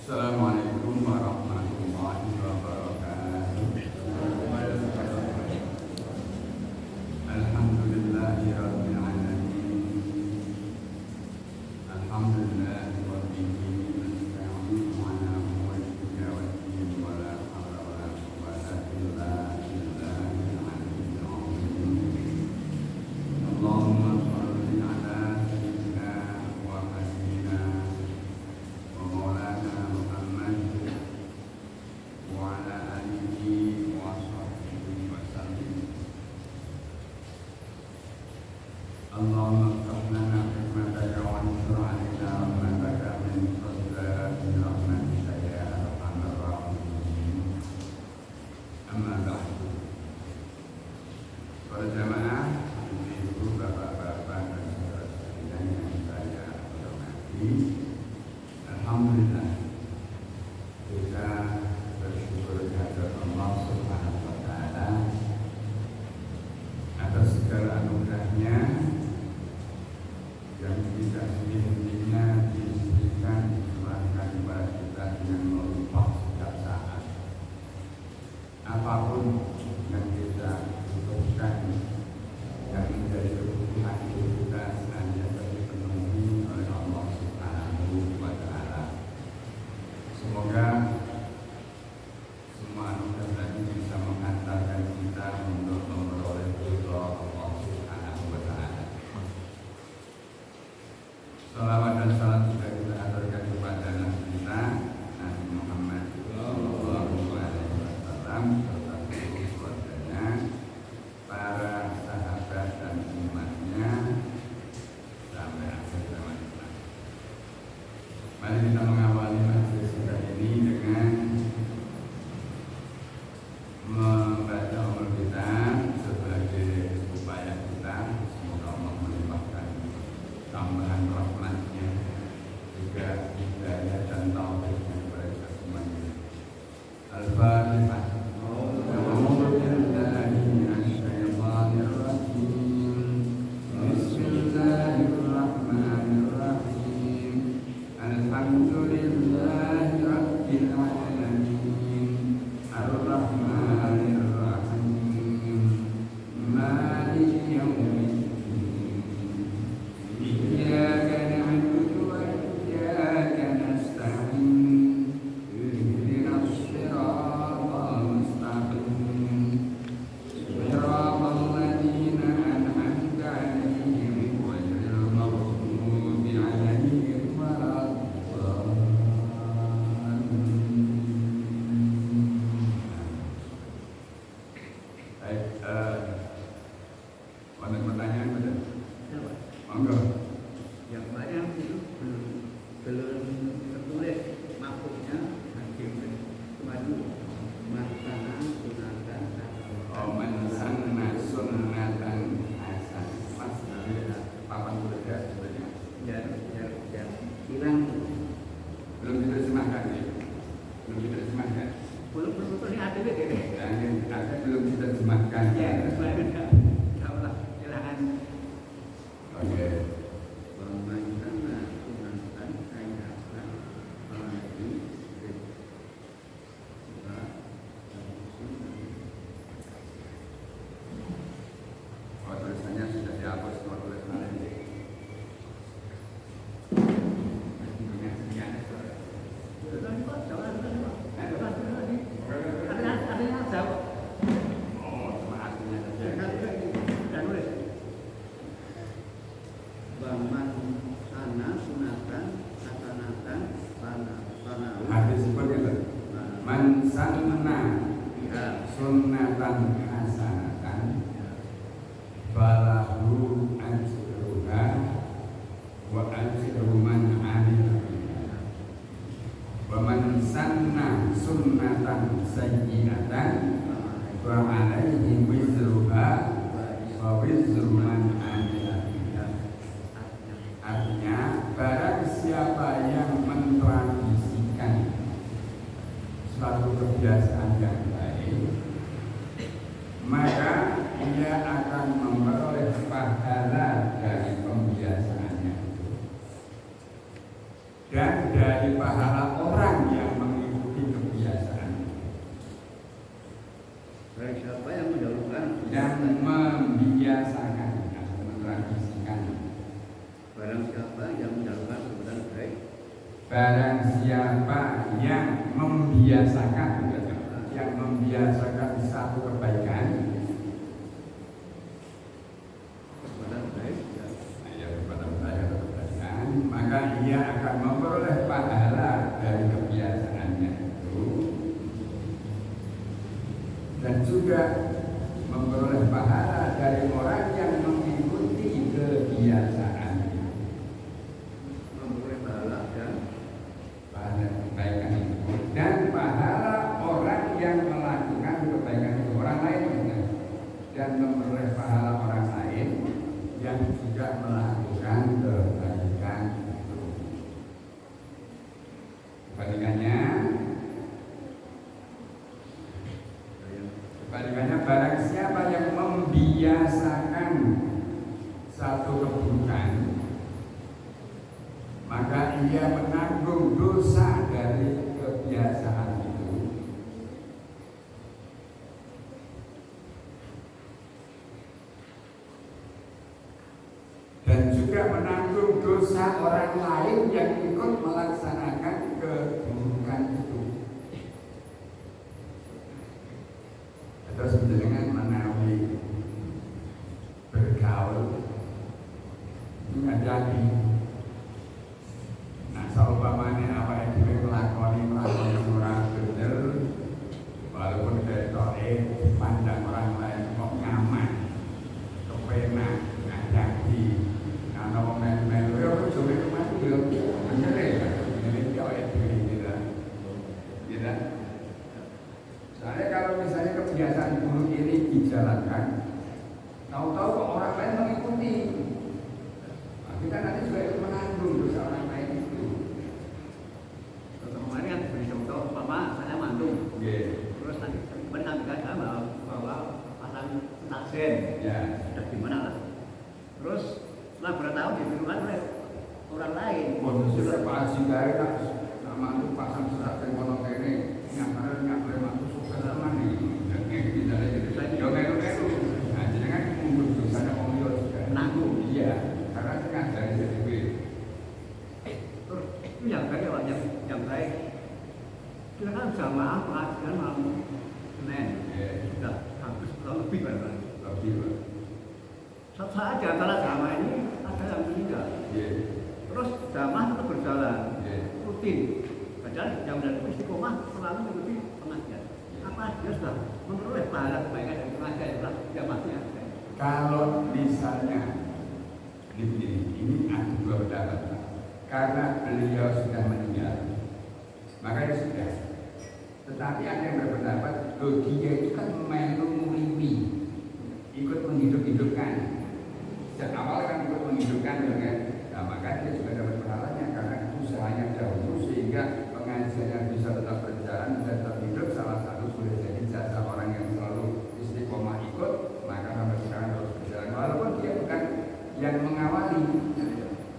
Assalamualaikum warahmatullahi wabarakatuh. Alhamdulillahirabbil alamin. Alhamdulillahi rabbil nasta'inu ala umuri dunya waddin wa la hawla wa la quwwata illa billahil aliyyil azim. Allahumma shalli ala sayyidina wa habibina wa maulana Muhammad wa ala alihi wa sahbihi wa sallim. Allahumma iftah lana hikmataka wa ansur alaina rahmataka min fadlika rahmatika ya arhamar rahimin. Amma ba'du. Para jamaah, ibu, bapak-bapak dan saudara sekalian yang saya hormati, alhamdulillah kita bersyukur kepada Allah Subhanahu wa taala atas segala anugerahnya yang tidak henti-hentinya diberikan dicurahkan kepada kita dengan melimpah setiap saat. Apapun yang kita butuhkan yang menjadi kebutuhan hidup kita senantiasa dipenuhi oleh Allah Subhanahu wa taala. Semoga semua anugerah tadi bisa mengantarkan kita untuk memperoleh ridha Allah Subhanahu wa taala. Salawat dan salam juga kita aturkan kepada Nabi kita Nabi Muhammad sallallahu alaihi wasallam serta seluruh keluarganya, para sahabat dan umatnya sampai akhir zaman. Mari kita mengawali majelis kita ini dengan membaca umur kita sebagai upaya kita. Semoga Allah melimpahkan tambahan rahmatnya, juga hidayah dan taufiknya kepada kita semuanya. Al-Fatihah. Sunnatan hasanatan falahu ajruha wa ajru man amila biha wa man sanna sunnatan sayyi'atan fa alaihi wizruha wa wizru man amila biha. Artinya, barang siapa yang mentradisikan suatu kebiasaan yang baik, maka ia akan memperoleh pahala dari pembiasaannya dan dari pahala orang yang Barang siapa yang membiasakan satu kebaikan, maka ia akan memperoleh pahala dari kebiasaannya itu, dan juga memperoleh pahala dari orang yang mengikuti kebiasaan, memperoleh pahala kebaikan itu, dan pahala orang yang melakukan kebaikan itu, orang lain dan memperoleh pahala orang lain yang juga melakukan kebaikan itu. Kebalikannya barang siapa yang membiasakan satu keburukan, maka ia menanggung dosa dari kebiasaan itu. Dan juga menanggung dosa orang lain yang ikut melaksanakan keburukan itu. Terus dengan menawi bergaul menghadapi, nah seumpamanya apa yang dia melakoni orang benar, walaupun dari pandang orang lain kok nyaman, kepenak, ngajaki, karena momen-momen itu coba kemana dia bener ya, ini dia itu tidak. Soalnya kalau misalnya kebiasaan buruk ini dijalankan, tahu-tahu kok orang lain mengikuti, nah, kita nanti juga ikut menanggung dosa orang lain itu. Kemarin kan beri contoh, Bapak saya mantung, terus nanti kemarin kami bahwa pasang taksen, sudah gimana lah. Terus setelah beberapa tahun ditirukan oleh orang lain. Sudah pasti dari sama itu pasang taksen kono kene, nyamperin aku sukses teman nih. Kita jadi yo nah jenengan mungkin dosanya wong liya juga nanggung. Iya, karena ngajari dhewe. Terus itu yang baik ya, yang baik. Kita kan jamaah pengajian malam Senin, sudah hampir lebih kan? Lebih. Saat saat di antara jamaah ini ada yang meninggal. Terus jamaah tetap berjalan, rutin. Padahal jam dan istiqomah selalu mengikuti pengajian. Apa dia sudah memperoleh pahala kebaikan dari pengajian itulah jamaahnya. Kalau misalnya ini ada dua pendapat. Karena beliau sudah meninggal, maka ya sudah. Tetapi ada yang berpendapat, dia itu kan melu muriwi, ikut menghidup-hidupkan. Sejak awal kan ikut menghidupkan, kan? Nah, maka dia juga dapat pahalanya karena usahanya dahulu sehingga pengajiannya bisa tetap berjalan dan tetap hidup. Salah satu boleh jadi jasa orang yang selalu istiqomah ikut, maka sampai sekarang terus berjalan. Walaupun dia bukan yang mengawali,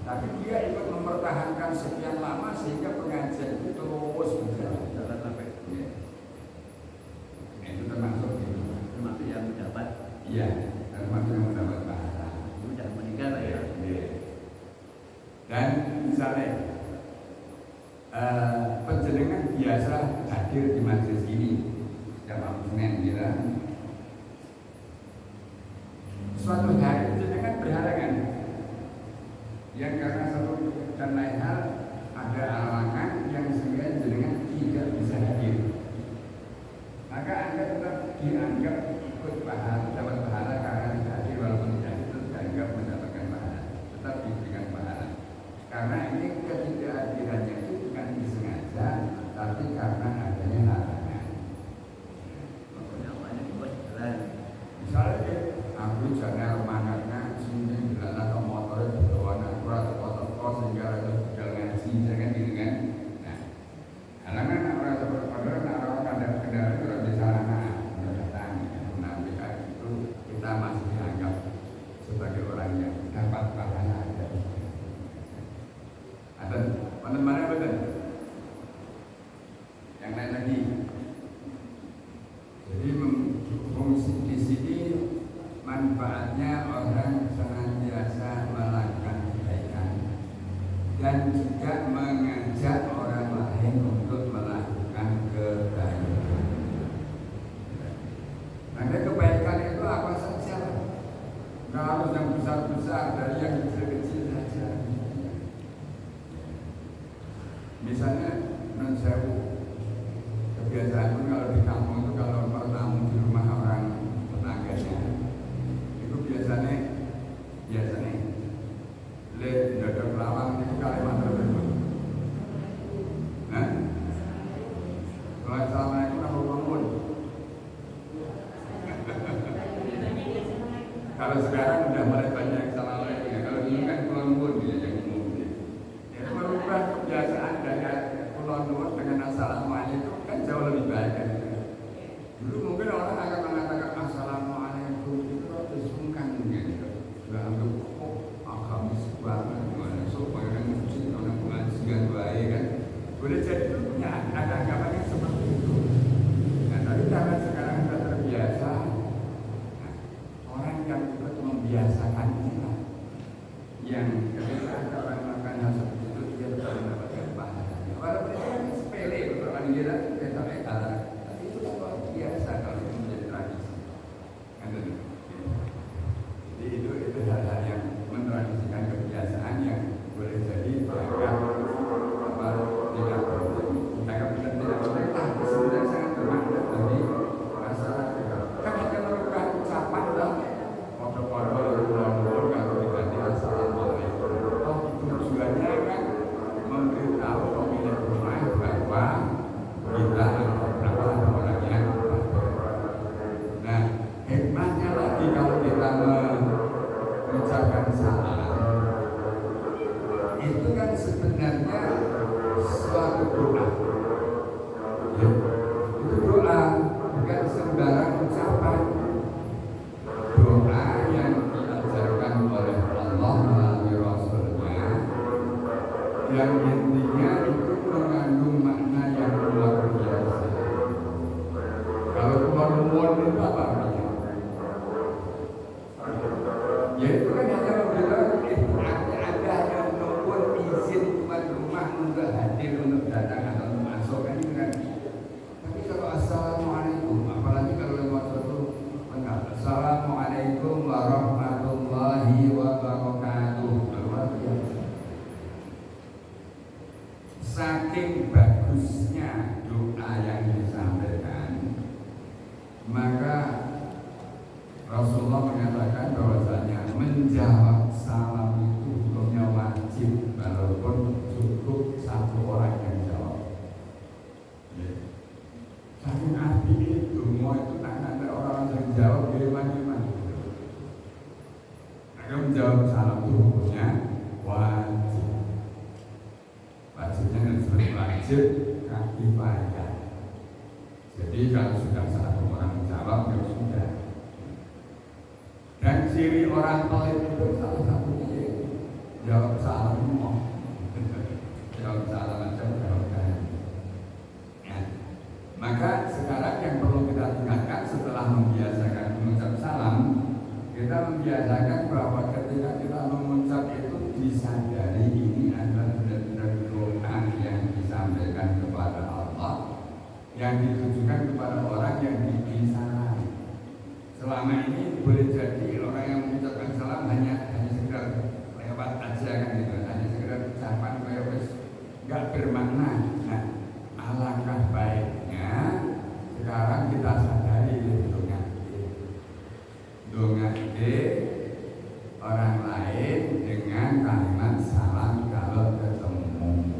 tapi dia ikut mempertahankan sekian lama sehingga pengajian itu terus berjalan sampai itu termasuk yang mendapat. Iya, termasuk yang mendapat pahala. Itu jangan meninggal ya. Dan misalnya penjenengan biasa hadir di majelis ini setiap malam Senin, gitu. Suatu hari penjenengan berhalangan, yang karena satu dan lain hal ada halangan yang sehingga penjenengan tidak bisa hadir. Maka Anda tetap dianggap ikut pahala, dapat pahala karena tidak hadir, walaupun tidak itu dianggap mendapatkan pahala, tetap diberikan pahala. Karena ini ketidakhadirannya itu bukan disengaja, tapi karena adanya halangan. biasanya non sewu kebiasaan pun kalau di kampung itu kalau bertamu di rumah orang tetangganya itu biasanya le dodok lawang itu kalimat tersebut. Nah, assalamualaikum warahmatullahi wabarakatuh. Kalau sekarang udah mulai banyak assalamualaikum ya. Kalau dulu kan Kulon Nuwun gitu yang umum gitu. Ya merubah kebiasaan dari Kulon Nuwun dengan assalamualaikum kan jauh lebih baik kan. Dulu mungkin orang akan mengatakan assalamualaikum itu harus sungkan gitu. Sudah anggap agamis banget gimana supaya orang muslim orang pengajian baik kan. Boleh jadi itu punya ada agama yang seperti itu. Nah tapi karena sekarang sudah terbiasa, nah, orang yang ikut membiasakannya lah, yang ketika ada orang makan hal seperti itu dia tetap mendapatkan pahalanya. Walaupun itu kan sepele, orang kira kita kalah, tapi itu luar biasa kalau itu menjadi tradisi. Jadi itu hal-hal yang mentradisikan kebiasaan yang boleh jadi tidak sebenarnya sangat bermakna bagi masyarakat. Kan hanya merubah ucapan dan kode-kode kalau diganti assalamualaikum. Oh itu tujuannya kan memberitahu pemilik rumah bahwa kita adalah orang yang nah hikmahnya lagi kalau kita mengucapkan salam itu kan sebenarnya suatu doa. Ya, itu doa bukan sembarang ucapan. Doa yang diajarkan oleh Allah melalui Rasulnya, yang intinya itu mengandung makna yang luar biasa. Kalau Kulon Nuwun itu apa artinya? Ya itu kan hanya membilang ada yang nuwun izin tuan rumah untuk hadir untuk datang atau untuk masuk kan itu kan. Tapi kalau assalamualaikum, apalagi kalau lewat suatu mengat assalamualaikum warahmatullahi wabarakatuh. Saking bagusnya doa yang disampaikan, maka Rasulullah mengatakan bahwasanya menjawab salam itu hukumnya wajib walaupun cukup satu orang yang jawab. Saking arti itu, mau itu tak ada orang yang jawab gimana. Maka menjawab salam itu hukumnya wajib. Wajibnya disebut wajib kifayah. Jadi kalau sudah satu orang menjawab ya sudah. Dan ciri orang pelit itu salah satunya jawab salam mau. Jawab salam aja jawab kan. Ya. Maka sekarang yang perlu kita tingkatkan setelah membiasakan mengucap salam, kita membiasakan bahwa ketika kita mengucap itu disadari ini adalah benar-benar doa yang disampaikan kepada Allah, yang ditujukan kepada orang yang diberi salam. Selama ini boleh jadi orang yang mengucapkan salam hanya sekedar lewat aja kan gitu, hanya sekedar ucapan kayak wes nggak bermakna. Nah, alangkah baiknya sekarang kita sadari dongake orang lain dengan kalimat salam kalau ketemu.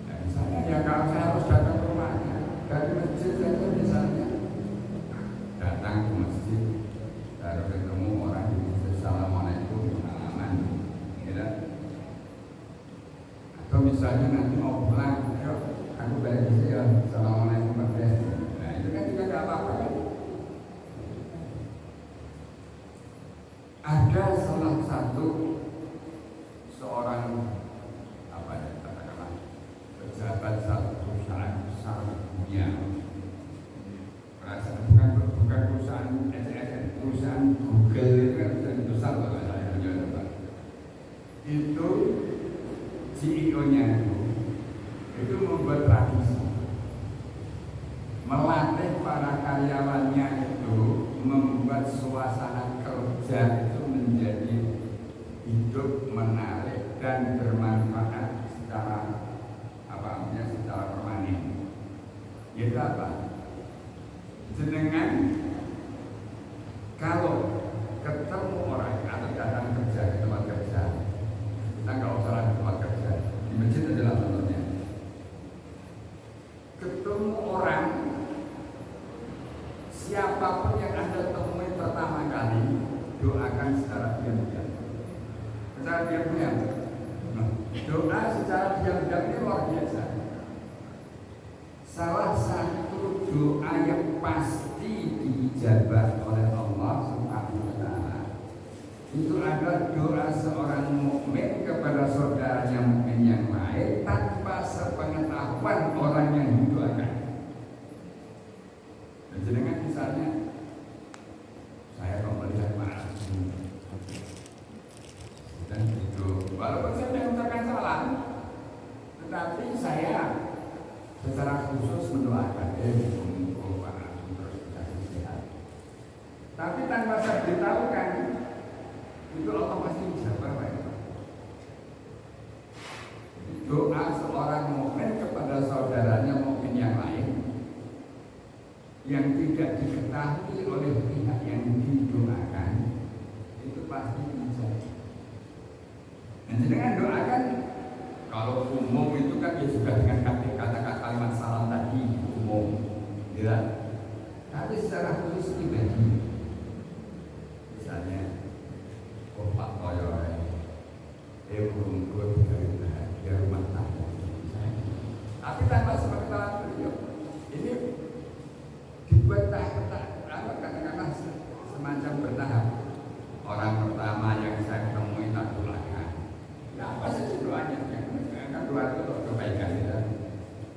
Nah, misalnya ya kalau saya harus datang ke rumahnya dari masjid saja misalnya. Datang ke masjid, baru ketemu orang di masjid, assalamualaikum, salaman, gitu. Atau misalnya nanti mau pulang, ayo, aku balik di sini, assalamualaikum, Pak. Nah itu kan juga tidak apa-apa kan? Ada salah satu seorang apa ya katakanlah pejabat satu perusahaan besar dunia. Bukan perusahaan SSN, perusahaan Google itu kan perusahaan besar kalau saya punya. Itu CEO-nya itu membuat tradisi melatih para karyawannya itu membuat suasana kerja itu menjadi hidup, menarik dan bermanfaat secara mendoakan secara diam-diam. Secara diam-diam. Nah, doa secara diam-diam ini luar biasa. Salah satu doa yang pasti diijabah oleh Allah Subhanahu wa taala itu adalah doa seorang mukmin kepada saudaranya mukmin yang lain tanpa sepengetahuan orang yang didoakan. Dan jenengan misalnya saya kok melihat Pak dan itu walaupun saya mengucapkan salah, tetapi saya secara khusus mendoakan Pak terus dikasih sehat. Tapi tanpa saya beritahukan itu Allah pasti dijawab Pak. Doa seorang mukmin kepada saudaranya mukmin yang lain yang tidak diketahui oleh pihak yang didoakan itu pasti dijawab. Dan dengan doakan kalau umum itu kan ya sudah dengan kata-kata kalimat salam tadi umum, ya. Tapi secara khusus pribadi, misalnya, Pak Toyo, belum gue dari bahagia rumah tangga. Tapi tanpa sepengetahuan beliau, ini dibuat katakanlah semacam bertahap. Orang pertama yang saya temui tak doakan. Ya apa sih doanya? Kan doa itu untuk kebaikan ya.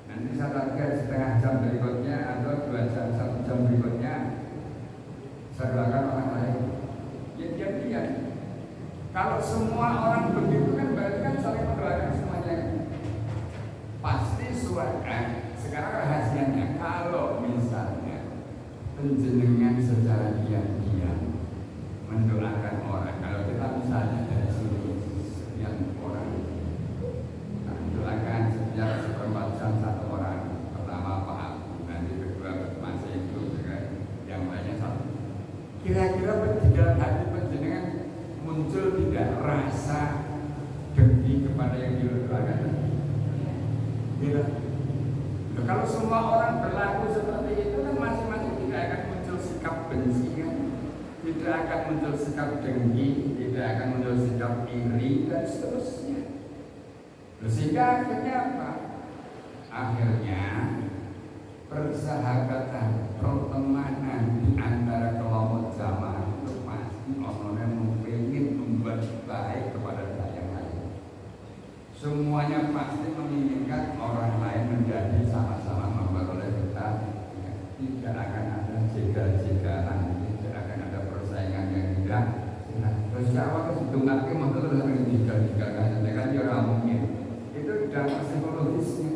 Nanti saya target setengah jam berikutnya atau 2 jam, 1 jam berikutnya saya doakan orang lain. Ya diam-diam. Kalau semua orang begitu kan berarti kan saling mendoakan semuanya. Pasti suara. Sekarang rahasianya kalau misalnya penjenengan secara diam-diam mendoakan orang, kalau kita misalnya dari sini sekian orang, doakan setiap seperempat jam 1 orang. Pertama Pak Abu, nanti kedua masih itu, yang lainnya 1. Kira-kira di dalam hati penjenengan muncul tidak rasa dengki kepada yang didoakan? Tidak. Nah, kalau semua orang berlaku seperti itu kan masing-masing tidak akan muncul sikap benci kan? Tidak akan muncul sikap dengki, tidak akan muncul sikap iri dan seterusnya. Sehingga akhirnya apa? Akhirnya persahabatan, pertemanan di antara kelompok jamaah itu pasti orang-orang ingin membuat baik kepada yang lain. Semuanya pasti menginginkan orang lain menjadi sama-sama memperoleh kita. Tidak akan ada jegal-jegalan, tidak akan ada persaingan yang tidak. Terus siapa kesedungan ke motor terus ada jegal-jegalan, kan dia orang mungkin. Itu dampak psikologisnya.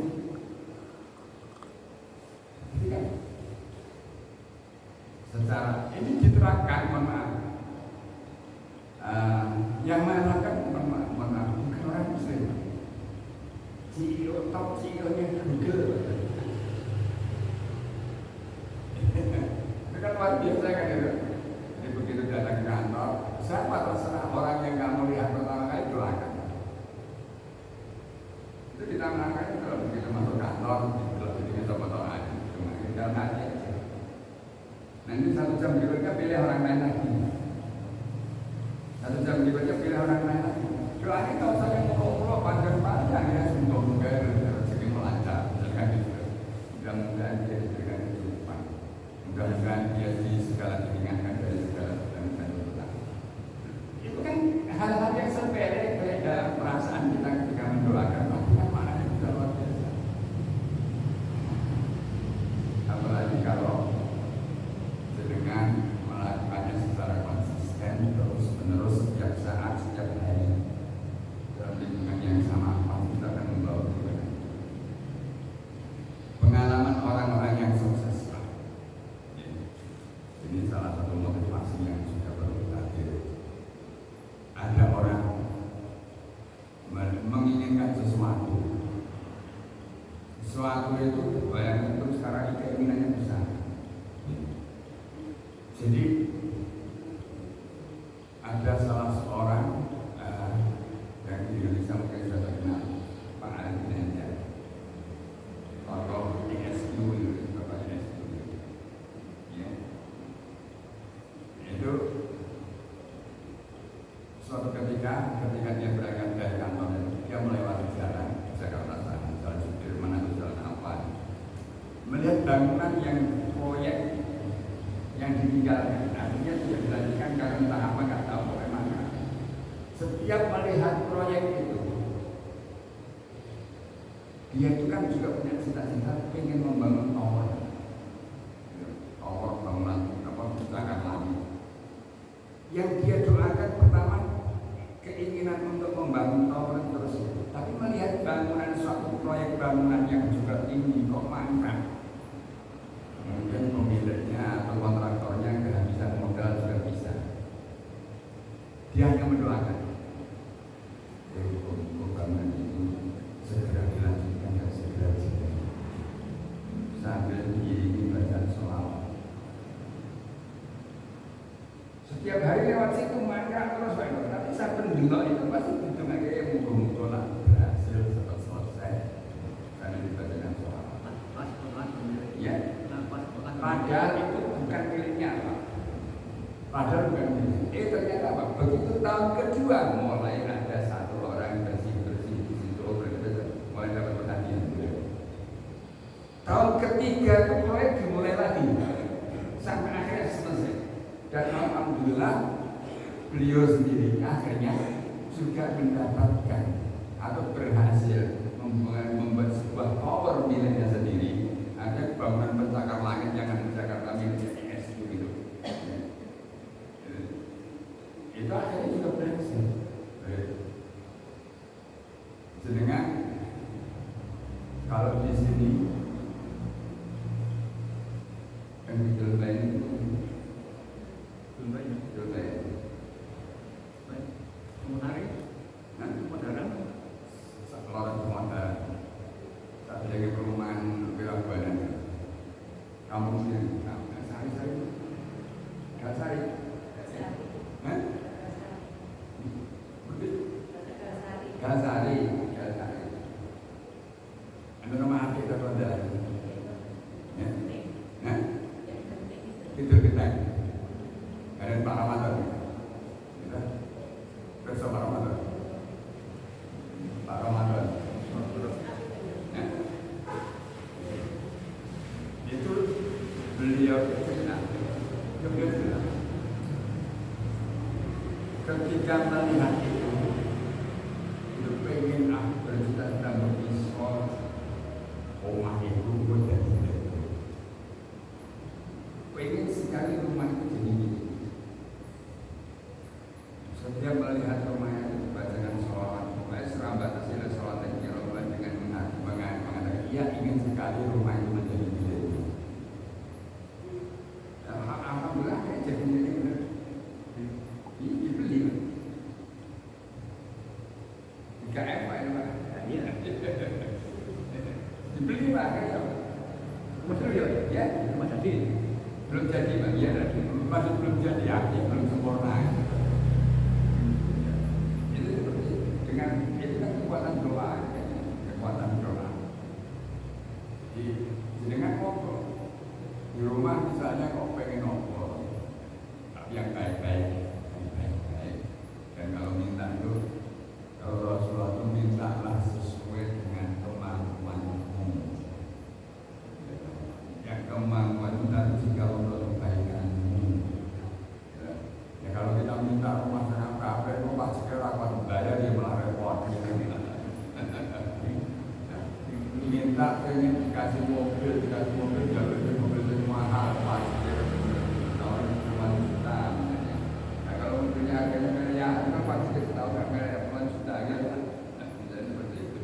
Tidak. Secara ini diterapkan, mohon maaf. Yang mengatakan mohon maaf bukan orang Muslim. CEO top CEO-nya Google. Itu kan luar biasa kan itu. Jadi begitu datang ke kantor, siapa terserah orang yang kamu lihat pertama kali doakan. Itu ditambahkan kalau begitu masuk kantor, kalau begitu foto-foto aja, cuma tinggal hati aja. Nanti 1 jam berikutnya pilih orang lain lagi. 1 jam berikutnya pilih orang lain lagi. Doanya kalau saya ngomong panjang-panjang ya, semoga rezeki melancar, jangan gitu. Mudah-mudahan dia diberikan kehidupan. Mudah-mudahan dia di segala diringankan dari segala beban dan beban. Itu kan hal-hal yang sepele kayak dalam perasaan kita ketika mendoakan. Apalagi kalau dengan melakukannya secara konsisten terus-menerus setiap saat, setiap hari dalam lingkungan yang sama, pasti kita akan membawa perubahan. Pengalaman orang-orang yang sukses, ini salah satu motivasi yang sudah perlu hadir. Ada orang menginginkan sesuatu itu bayangkan itu sekarang keinginannya besar. Jadi ada salah seorang yang di Indonesia mungkin sudah terkenal, Pak Ali Nanda, tokoh ISQ, Bapak ISQ, ya. Itu bangunan yang proyek yang ditinggalkan, artinya tidak dilanjutkan karena entah apa nggak tahu bagaimana. Setiap melihat proyek itu, dia itu kan juga punya cita-cita ingin membangun tower, bangunan apa misalkan lagi. Yang dia doakan pertama keinginan untuk membangun tower terus, tapi melihat bangunan suatu proyek bangunan yang juga tinggi kok mangkrak, mungkin pemiliknya atau kontraktornya kehabisan modal juga bisa. Dia hanya mendoakan bangunan itu segera dilanjutkan dan segera jadi, sambil diiringi bacaan sholawat. Setiap hari lewat situ mangkrak terus, tapi saya pendelok itu pasti hitung aja yang muka-muka lah berhasil cepat selesai karena dibacakan sholawat. Ya, padahal itu bukan miliknya Pak. Padahal bukan miliknya. Ternyata Pak, begitu tahun kedua mulai ada satu orang bersih-bersih di situ, mulai dapat perhatian. Tahun ketiga itu proyek dimulai lagi sampai akhirnya selesai. Dan alhamdulillah beliau sendiri akhirnya juga mendapatkan atau berhasil membuat sebuah tower miliknya sendiri. Ada bangunan pencakar langit yang ada di Jakarta miliknya IS gitu. Itu akhirnya juga berhasil. Sedangkan kalau di sini yang di lain itu menarik, nanti modern, sekeluaran modern. Satu lagi perumahan Wirabana, kampung sini, Gasari, Gasari. Ada nama hati kita pada, ya, nah, itu kita. Dan Pak Ramadan, kita besok Pak Ramadan, itu beliau cerita, ketika melihat itu pengen bercita-cita berpisah, rumah itu jadi pengen sekali rumah itu jadi gitu. Setiap melihat rumahnya itu bacakan sholawat, mulai serambat hasil sholawat yang dilakukan dengan mengatakan ia ingin sekali rumah itu menjadi miliknya. Alhamdulillah jadi miliknya, dibeli. 3M Pak ini Pak. Iya. Dibeli Pak kan? Ya, rumah jadi. Belum jadi Pak. Ya, masih belum jadi, artinya belum sempurna. Dengan itu kan kekuatan doa, kekuatan doa. Dengan ngobrol di rumah misalnya kok pengen ngobrol, tapi yang baik-baik. Dan kalau minta itu, kalau Rasulullah itu mintalah sesuai dengan kemampuanmu. Yang kemampuan itu nanti jika untuk kebaikanmu. Ya kalau kita minta rumah dengan kafe, itu pasti rapat bayar dia malah repot. Minta pengen dikasih mobil jalur mobil itu mahal pasti tahun 5 juta. Nah kalau mobilnya harganya miliaran kan pasti kita tahu kan miliaran juta gitu. Misalnya seperti itu.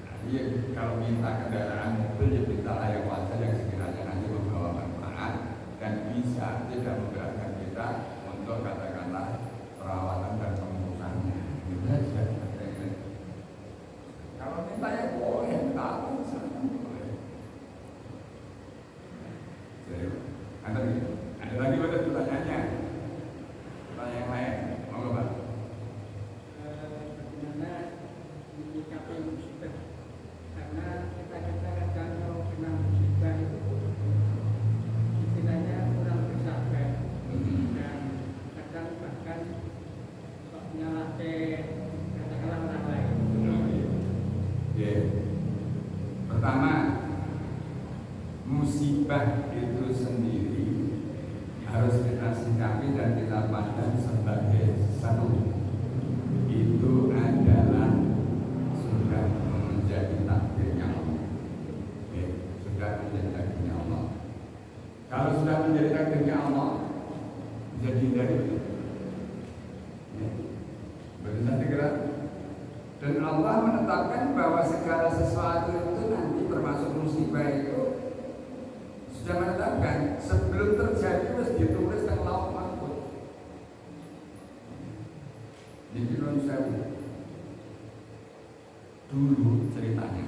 Nah, iya kalau minta kendaraan mobil ya mintalah yang wajar yang sekiranya nanti membawa manfaat dan bisa tidak memberatkan kita untuk katakanlah perawatan dan pengurusannya. Gitu saja. Kalau minta ya boleh, tapi misalnya boleh. Ada lagi pada pertanyaannya? Pertanyaan yang lain, mau Pak? Bagaimana menyikapi musibah? Karena kita kadang kalau kena musibah itu istilahnya kurang bersabar dan kadang bahkan menyalahkan katakanlah orang lain. Pertama, musibah itu sendiri harus kita sikapi dan kita pandang sebagai satu. Itu adalah sudah menjadi takdirnya Allah. Sudah menjadi takdirnya Allah. Kalau sudah menjadi takdirnya Allah, jadi dari betul nanti kira. Dan Allah menetapkan bahwa segala sesuatu itu nanti termasuk musibah itu sudah menetapkan sebelum terjadi harus ditulis dan lauh mahfuz. Jadi dulu ceritanya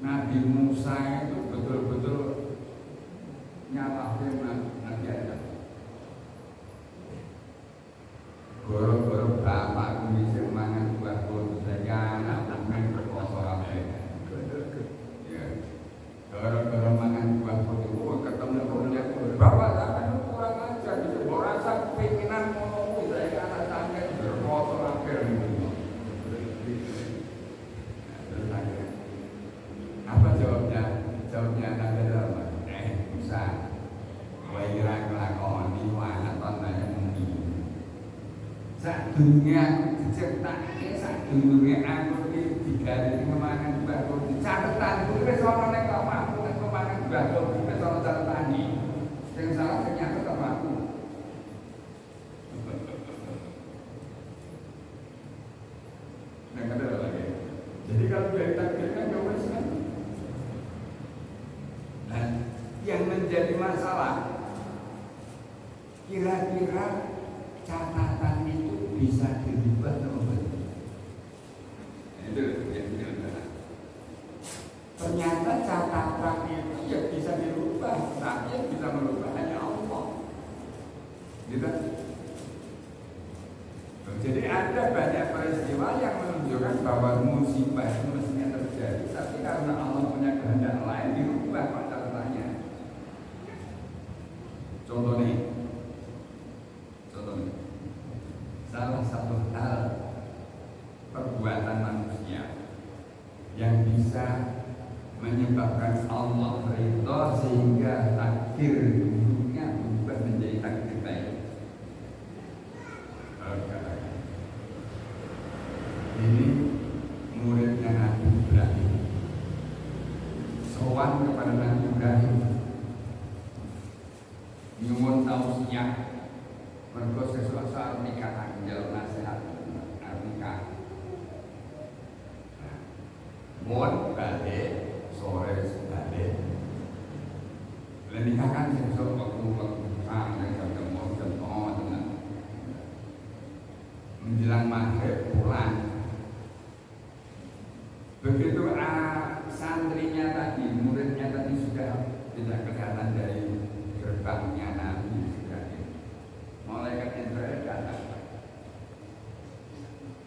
Nabi Musa itu betul-betul nyalahin Nabi Adam. Goro-goro bapak bisa mangan buah bolu saja anak makan berkoso apa ya. Goro-goro mangan buah bolu ketemu punya bapak akan kurang ajar bisa merasa keinginan mau saya anak sampai berkoso apa apa jawabnya? Jawabnya Nabi Adam. Musa, kowe kira nglakoni wae tonane muni. Sak dunia aku diciptakake, sak dunia aku digawe mangan mbahku dicatetan wis ana ning omahku nek mangan mbahku wis ana catetane. Sing salah ternyata aku. Nah, ada lagi. Jadi kalau dari takdirkan ya wis kan. Nah, yang menjadi masalah kira-kira catatan itu bisa dirubah atau tidak? Itu yang benar. Ternyata catatan itu ya bisa dirubah, tapi yang bisa merubah hanya Allah. Gitu. Jadi ada banyak peristiwa yang menunjukkan bahwa musibah itu mestinya terjadi, tapi karena Allah punya kehendak lain dirubah catatannya. Contohnya, salah satu hal perbuatan manusia yang bisa menyebabkan Allah ridha sehingga takdir buruknya berubah menjadi takdir baik. Ini muridnya Nabi Ibrahim sowan kepada Nabi Ibrahim nyuwun tausiah mergo sesuatu saat nikah anjel nasihat nikah. Mohon balik sore balik. Lan nikah kan sesuk waktu yang ketemu dengan menjelang maghrib pulang. Begitu santrinya tadi, muridnya tadi sudah tidak kelihatan dari gerbangnya Nabi Ibrahim. Malaikat Israel datang.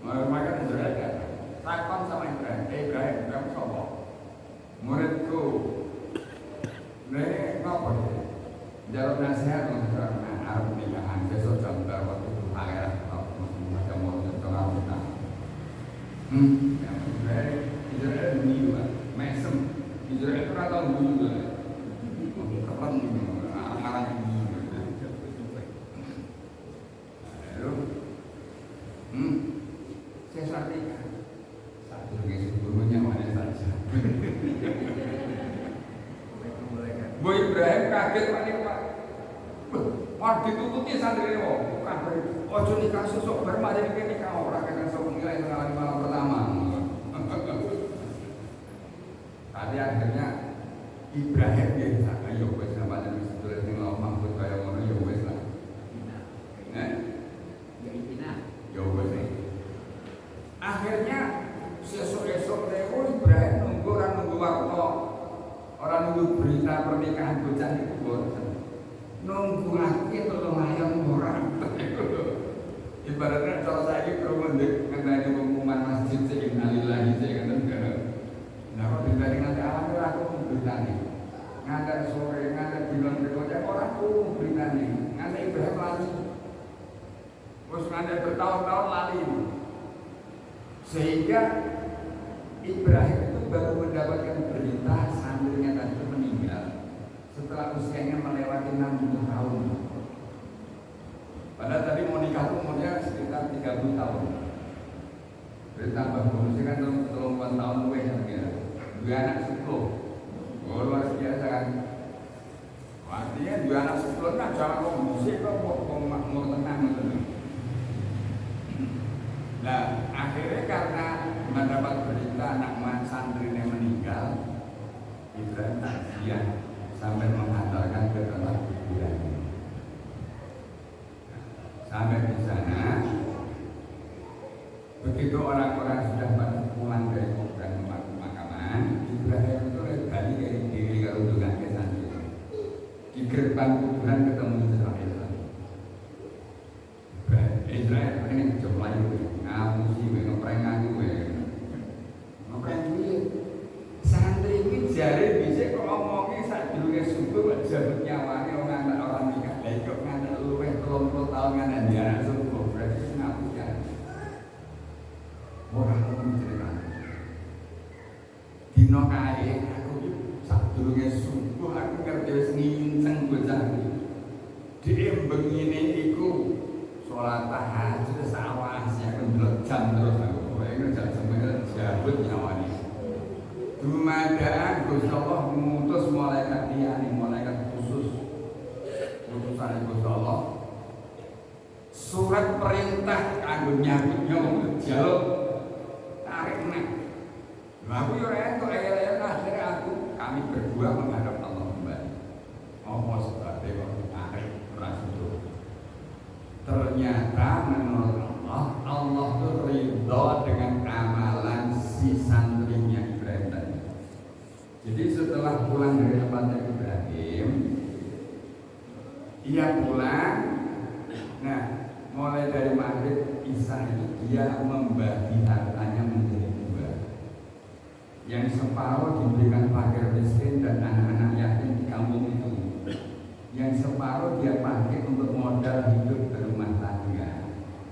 Malaikat Israel datang. Takon sama Ibrahim, Ibrahim kamu sapa? Muridku. Nek ngapa? Jalur nasihat untuk orang Arab nikahan besok jam berapa waktu itu akhirat macam mau tengah kita. Israel bunyi juga, mesem. Israel itu rata bunyi juga. Kapan bunyi? Amalan bunyi. Saya sampaikan satu lagi sebelumnya mana saja. Bu Ibrahim kaget Pak. Wah ditututi santri wong. Ojo nikah sesuk bar mari nikah ora kena sok nilai ngalami malam pertama. Tadi akhirnya Ibrahim dia bilang, ayo wes sama dengan sedulur yang lawan mahfud kaya ngono ya wes lah. Ya wes. Akhirnya sesuk-esuk dewe Ibrahim nunggu waktu, orang nunggu berita pernikahan bocah itu boten. Nunggu lagi tolong ayam orang. Ibaratnya kalau saya kerumuh ngenteni pengumuman masjid sing innalillahi sing ngenten. Nah, kalau dari nanti awal aku beritani, ngantar sore, ngantar bilang berikutnya orang aku beritani, ngantar Ibrahim lali, terus ngantar bertahun-tahun lali, sehingga Ibrahim itu baru mendapatkan berita santrinya tadi meninggal dua anak 10. Oh, luar biasa kan. Artinya dua anak 10 kan jangan kok musik kok makmur tenang gitu. Nah, akhirnya karena mendapat berita anak santrinya meninggal, Ibrahim takziah sampai menghantarkan ke tempat kuburan. Sampai di sana, begitu orang-orang sudah pulang dari pemakaman, Ibrahim itu balik dari diri ke undukan ke santri. Di gerbang kuburan ketemu Israel. Israel ini jomlah itu, ngamusi, ngeprank aku, ngeprank itu. Santri ini jari bisa kok ngomongnya saat dulu subuh, jabut nyawanya orang nikah, kok ngantar luweh 30 tahun ngantar di anak subuh, berarti itu ngamusi ya. Orang itu menceritakan. Dino kaya aku saat dulu subuh, aku ngerti nginceng bocah ini. Dia begini iku sholat tahajud sawasnya aku jam terus aku pengen jam sebenarnya jabut nyawanya. Dumadaan Gusti Allah mengutus malaikat liyane, malaikat khusus utusan Gusti Allah. Surat perintah kanggo nyabutnya wong jaluk tarik nek. Lha aku yo entuk ayat-ayat akhir kami berdua menghadap Allah kembali. Apa sebabnya kok tarik rasul. Ternyata menurut Allah itu ridho dengan amalan si santrinya Ibrahim tadi. Jadi setelah pulang dari tempatnya Ibrahim, ia pulang. Nah, mulai dari maghrib Isya itu dia membagi hartanya menjadi dua. Yang separuh diberikan fakir miskin dan anak-anak yatim di kampung itu. Yang separuh dia pakai untuk modal hidup berumah tangga.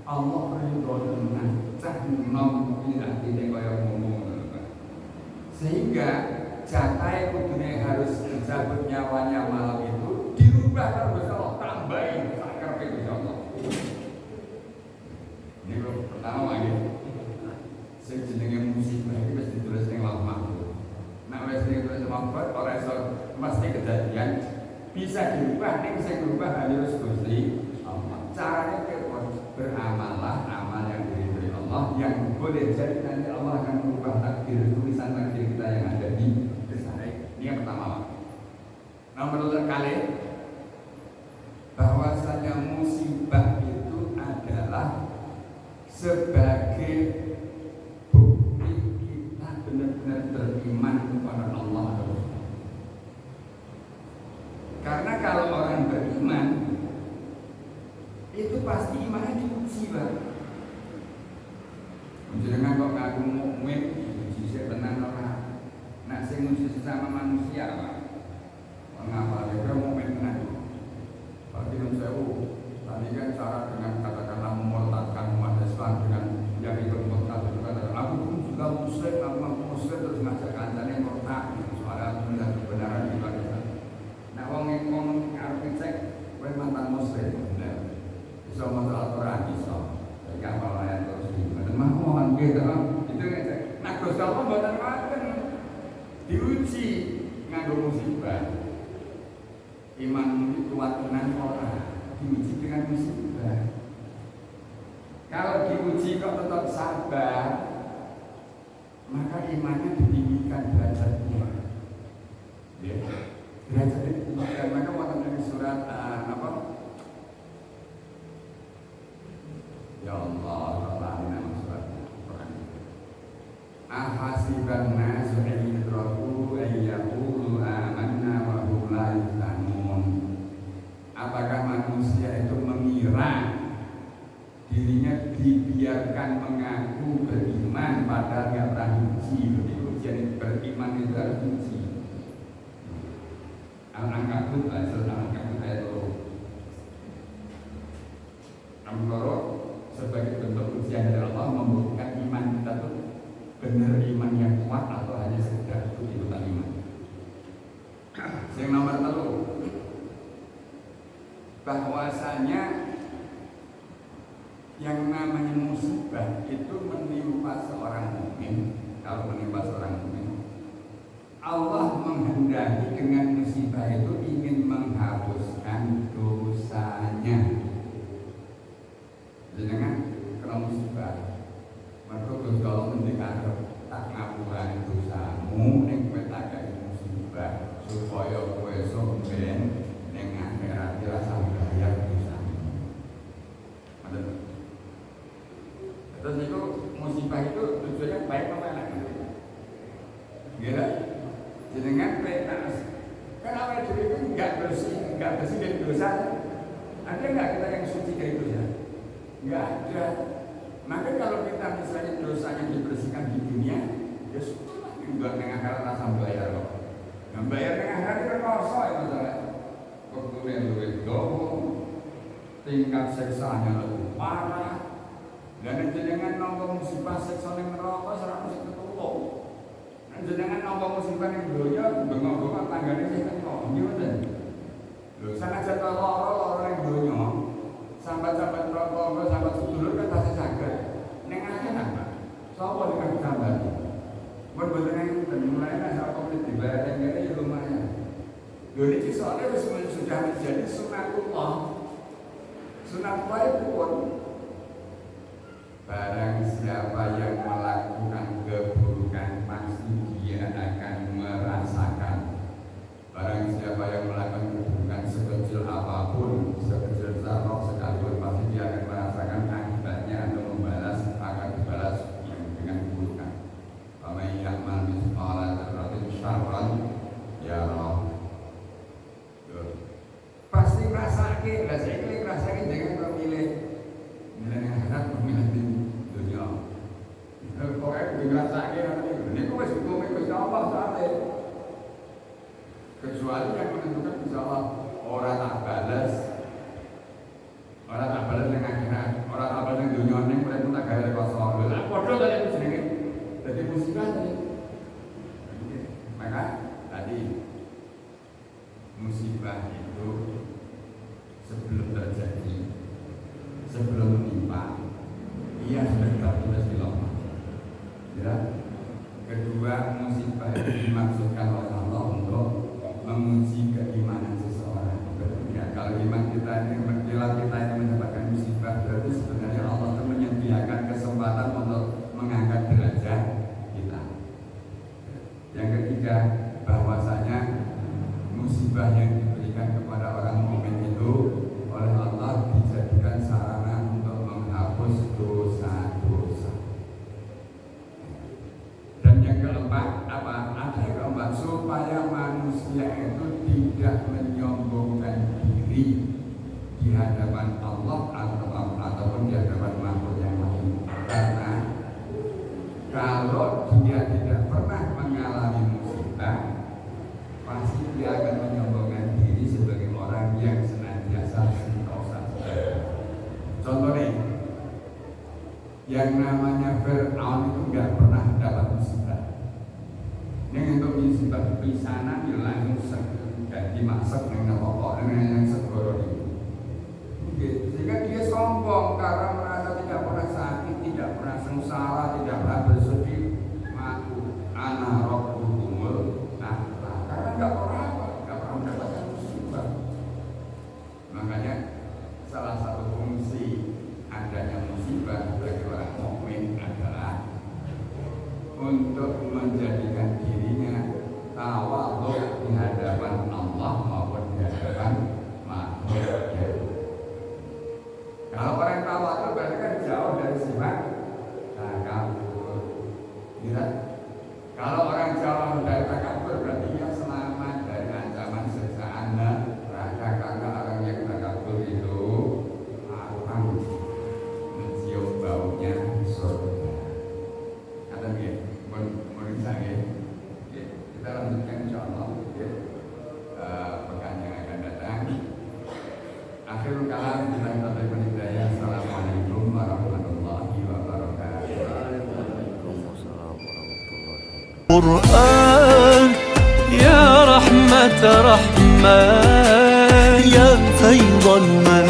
Allah ridho dengan cah nom tidak kaya ngomong. Sehingga jatah kudune harus dicabut nyawanya malam itu dirubah terus Allah tambahin sakar itu Allah. Ini pertama lagi. Sing jenenge musibah iki wis ditulis ning Lauh Mahfuz. Nek wis ditulis Mahfuz ora iso mesti kejadian. Bisa dirubah, ini bisa dirubah harus Gusti Allah. Caranya beramallah amal yang diridhoi Allah, yang boleh jadi nanti Allah akan merubah takdir tulisan takdir kita yang ada di sana. Ini yang pertama. Nomor kali bahwasanya musibah itu adalah sebagai bukti kita benar-benar beriman kepada Allah. Karena kalau orang beriman itu pasti imannya diuji Pak. Jangan kok ngaku mukmin diuji sik tenan ora. Nek sing nguji sesama manusia Pak. Mengapa dia mukmin tenan? Bagi sewu tadi kan cara dengan katakanlah memurtadkan umat Islam dengan yang ikut murtad itu kan aku juga muslim, aku muslim terus ngajak kancane murtad soalnya benar kebenaran di bagi. Nah, wong arep cek kowe mantan muslim, bener. Iso maca Al-Qur'an iso. Iki apa ayat terus iki. Mboten mohon nggih to. Itu ngecek. Nah, Gusti Allah mboten ngoten. Diuji nganggo musibah. Iman itu kuat tenan ora. Diuji dengan musibah. Kalau diuji kok tetap sabar, maka imannya ditinggikan derajatnya. Ya. Derajat itu maka waktu dari surat apa? Ya Allah, Rabbana suratnya Quran. Ahasiban nasu ayyutraku ayyaqulu amanna wa hum la yuftanun. Apakah manusia itu mengira dirinya dibiarkan mengaku beriman padahal tidak pernah diuji? Ujian beriman itu harus diuji. Al-Ankabut ayat 2. Al-Qur'an sebagai bentuk ujian dari Allah membuktikan iman kita tuh benar iman yang kuat atau hanya sekedar ikut-ikutan iman. Yang nomor 3, bahwasanya yang namanya musibah itu menimpa seorang mukmin. Kalau menimpa seorang mukmin Allah menghendaki dengan musibah itu ingin menghapuskan dosanya. Jenengan kena musibah, maka Gusti Allah ngendikake tak ngapurane dosamu ning kowe tak gawe musibah supaya kowe esuk ben ning akhirat rasa bayar dosamu. Ngoten. Terus itu musibah itu tujuannya baik apa enak? Gila. Jenengan petas, kan awal dulu itu nggak bersih dari dosa. Ada nggak kita yang suci dari dosa? Nggak ada. Maka kalau kita misalnya dosanya dibersihkan di dunia, ya syukurlah. Nggak mengakhir rasa bayar kok. Nggak bayar mengakhir itu kosong ya masalah. Kemudian lebih domo, tingkat seksanya lebih parah. Dan jenengan nongkrong musibah seksual yang neraka serap musik ketulung. Jenengan nampa musibah ning donya bengok-bengok tanggane sing teko. Nggih mboten. Lho sanajan lara ning donya, sambat-sambat rokok, sambat sedulur kan tasih saged. Ning akhirat, Pak. Sapa sing sambat? Mun boten enten mulai nek sak komplit dibayar kene ya lumayan. Lho niki soalnya wis sudah menjadi sunatullah. Sunatullah itu pun barang siapa yang melakukan keburukan pasti dia akan merasakan. Barang siapa yang melakukan keburukan sekecil apapun, sekecil zarah sekalipun, pasti dia akan merasakan akibatnya atau membalas, akan dibalas dengan keburukan. Faman ya'mal mithqala dzarratin syarran yarah. Pasti ngrasake, lah saiki ngrasake jangan memilih akhirat, memilih dunia. Pokoknya ngrasake ini kok wis hukume Gusti Allah saate. Kecuali yang menentukan Gusti Allah ora tak balas. Ora tak balas ning akhirat, ora tak balas ning dunia ning urip tak gawe kosong. Lah padha kaya itu jenenge. Dadi musibah tadi. Maka tadi musibah itu sebelum terjadi, sebelum menimpa, ia sudah tertulis di lauh. Ya. Kedua, musibah itu dimaksudkan oleh Allah untuk menguji keimanan seseorang. Ya, kalau iman kita ini mendapatkan musibah, berarti sebenarnya Allah itu menyediakan kesempatan untuk mengangkat derajat kita. Yang ketiga, bahwasanya musibah yang diberikan kepada orang mukmin itu oleh Allah dijadikan sarana untuk menghapus dosa-dosa. Dan yang keempat, ada yang keempat, supaya manusia itu tidak menyombongkan diri di hadapan Allah ataupun di hadapan makhluk yang lain. Karena kalau dia tidak pernah mengalami musibah, pasti dia akan menyombongkan diri sebagai orang yang senantiasa sentosa. Contohnya, yang namanya Fir'aun itu nggak pernah dapat musibah. Yang untuk musibah pisanan ya langsung jadi masak dengan pokok dengan yang segoro itu. Sehingga dia sombong karena merasa tidak pernah sakit, tidak pernah sengsara, tidak pernah bersedih. Aku anak rabbukumul a'la. Karena nggak pernah mendapatkan musibah. Makanya salah satu fungsi adanya musibah bagi orang mukmin adalah untuk menjadikan dirinya tawadhu di hadapan Allah maupun di hadapan makhluknya. Kalau orang tawadhu berarti kan jauh dari sifat takabur. Ya. Kalau orang jauh dari takabur berarti dia selamat dari ancaman siksaan neraka, karena orang yang takabur itu akan mencium baunya surga. Kata dia, menurut saya, kita lanjutkan insyaallah pekan yang akan datang. Akhirul kalam kita tarik hidayah. Assalamualaikum warahmatullahi wabarakatuh. Quran ya rahmat rahman ya faydal man